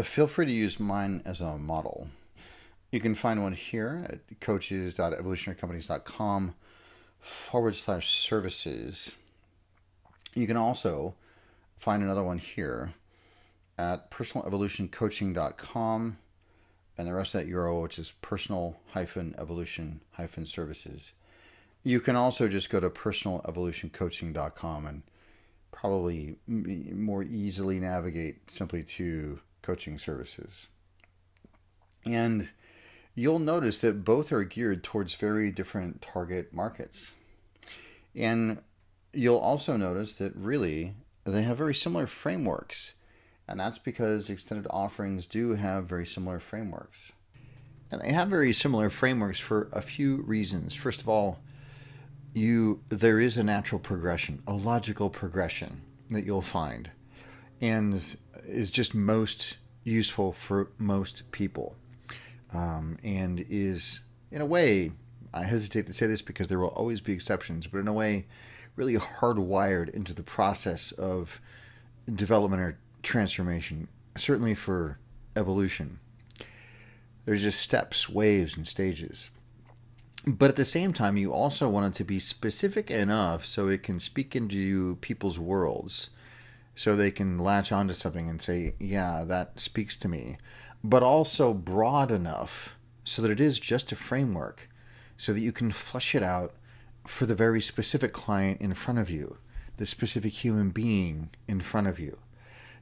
Feel free to use mine as a model. You can find one here at coaches.evolutionarycompanies.com/services. You can also find another one here at personalevolutioncoaching.com, and the rest of that URL, which is personal-evolution-services. You can also just go to personalevolutioncoaching.com and probably more easily navigate simply to coaching services. And you'll notice that both are geared towards very different target markets. And you'll also notice that really they have very similar frameworks. And that's because extended offerings do have very similar frameworks. And they have very similar frameworks for a few reasons. First of all, there is a natural progression, a logical progression that you'll find, and is just most useful for most people, and is, in a way, I hesitate to say this because there will always be exceptions, but in a way, really hardwired into the process of development or transformation, certainly for evolution. There's just steps, waves, and stages. But at the same time, you also want it to be specific enough so it can speak into people's worlds, so they can latch onto something and say, yeah, that speaks to me. But also broad enough so that it is just a framework, so that you can flesh it out for the very specific client in front of you, the specific human being in front of you.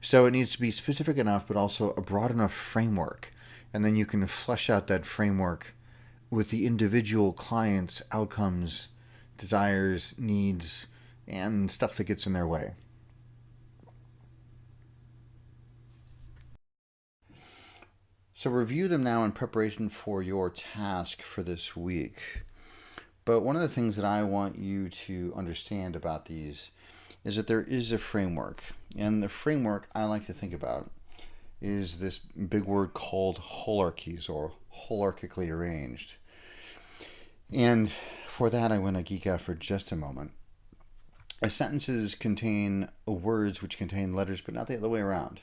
So it needs to be specific enough, but also a broad enough framework. And then you can flesh out that framework with the individual client's outcomes, desires, needs, and stuff that gets in their way. So review them now in preparation for your task for this week. But one of the things that I want you to understand about these is that there is a framework. And the framework I like to think about is this big word called holarchies, or holarchically arranged. And for that, I want to geek out for just a moment. Sentences contain words which contain letters, but not the other way around.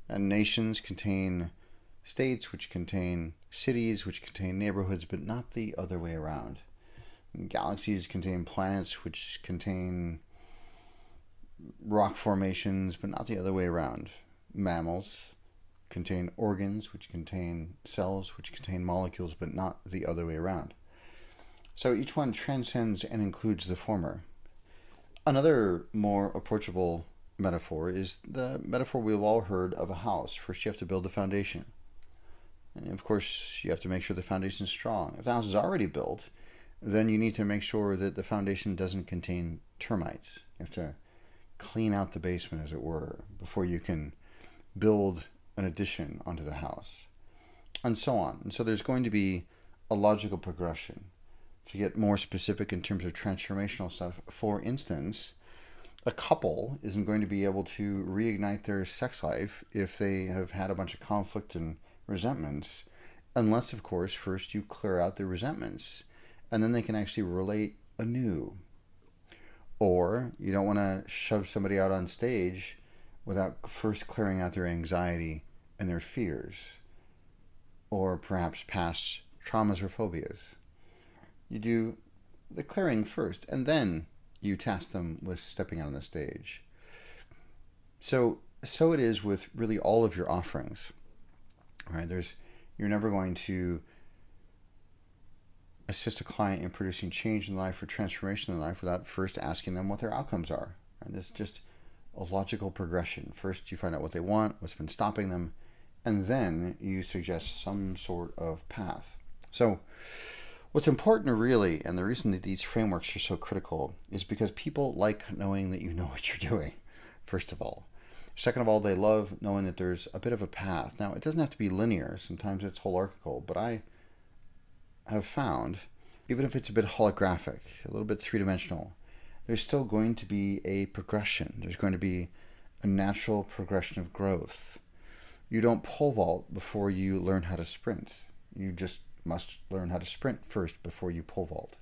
And nations contain states, which contain cities, which contain neighborhoods, but not the other way around. And galaxies contain planets, which contain rock formations, but not the other way around. Mammals contain organs, which contain cells, which contain molecules, but not the other way around. So each one transcends and includes the former. Another more approachable metaphor is the metaphor we've all heard of a house. First, you have to build the foundation. And of course, you have to make sure the foundation is strong. If the house is already built, then you need to make sure that the foundation doesn't contain termites. You have to clean out the basement, as it were, before you can build an addition onto the house, and so on. And so there's going to be a logical progression. To get more specific in terms of transformational stuff, for instance, a couple isn't going to be able to reignite their sex life if they have had a bunch of conflict and resentments, unless, of course, first you clear out the resentments, and then they can actually relate anew. Or you don't want to shove somebody out on stage without first clearing out their anxiety and their fears, or perhaps past traumas or phobias. You do the clearing first, and then you task them with stepping out on the stage. So it is with really all of your offerings. Right? You're never going to assist a client in producing change in life or transformation in life without first asking them what their outcomes are. And this is just a logical progression. First, you find out what they want, what's been stopping them, and then you suggest some sort of path. So what's important really, and the reason that these frameworks are so critical, is because people like knowing that you know what you're doing, first of all. Second of all, they love knowing that there's a bit of a path. Now, it doesn't have to be linear. Sometimes it's holarchical, but I have found, even if it's a bit holographic, a little bit three-dimensional, there's still going to be a progression. There's going to be a natural progression of growth. You don't pole vault before you learn how to sprint. You just must learn how to sprint first before you pole vault.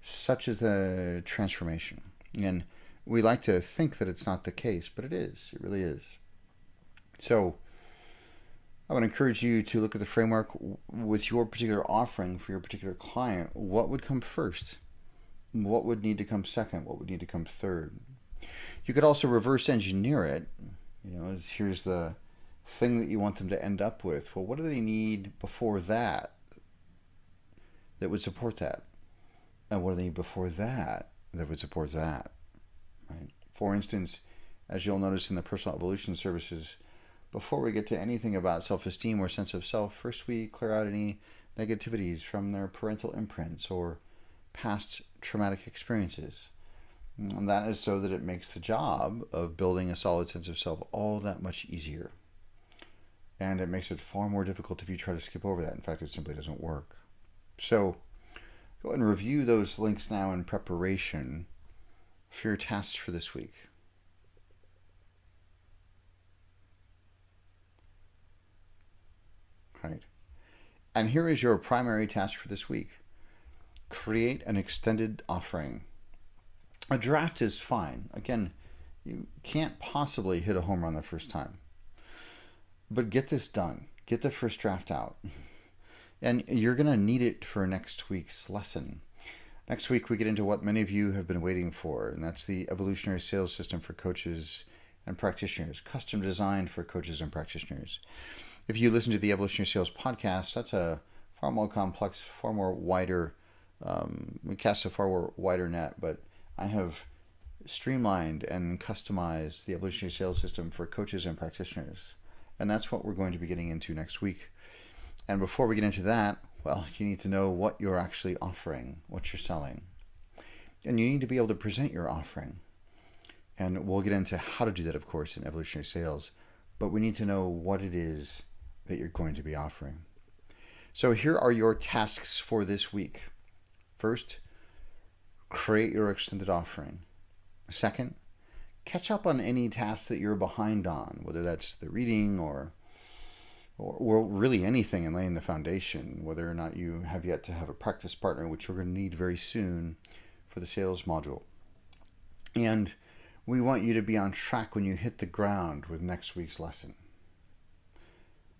Such is the transformation. And we like to think that it's not the case, but it is. It really is. So I would encourage you to look at the framework with your particular offering for your particular client. What would come first? What would need to come second? What would need to come third? You could also reverse engineer it. Here's the thing that you want them to end up with. Well, what do they need before that would support that? And what do they need before that would support that? Right? For instance, as you'll notice in the personal evolution services, before we get to anything about self-esteem or sense of self, first we clear out any negativities from their parental imprints or past traumatic experiences. And that is so that it makes the job of building a solid sense of self all that much easier. And it makes it far more difficult if you try to skip over that. In fact, it simply doesn't work. So go ahead and review those links now in preparation for your tasks for this week. Right. And here is your primary task for this week. Create an extended offering. A draft is fine. Again, you can't possibly hit a home run the first time. But get this done. Get the first draft out. And you're going to need it for next week's lesson. Next week, we get into what many of you have been waiting for, and that's the Evolutionary Sales System for coaches and practitioners, custom designed for coaches and practitioners. If you listen to the Evolutionary Sales podcast, that's a far more complex, far more wider, we cast a far more wider net, but I have streamlined and customized the Evolutionary Sales System for coaches and practitioners. And that's what we're going to be getting into next week. And before we get into that, well, you need to know what you're actually offering, what you're selling. And you need to be able to present your offering. And we'll get into how to do that, of course, in Evolutionary Sales. But we need to know what it is that you're going to be offering. So here are your tasks for this week. First, create your extended offering. Second, catch up on any tasks that you're behind on, whether that's the reading or really anything in laying the foundation, whether or not you have yet to have a practice partner, which you're going to need very soon for the sales module. And we want you to be on track when you hit the ground with next week's lesson.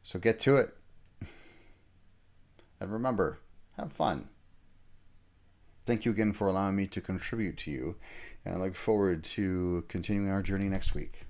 So get to it. And remember, have fun. Thank you again for allowing me to contribute to you, and I look forward to continuing our journey next week.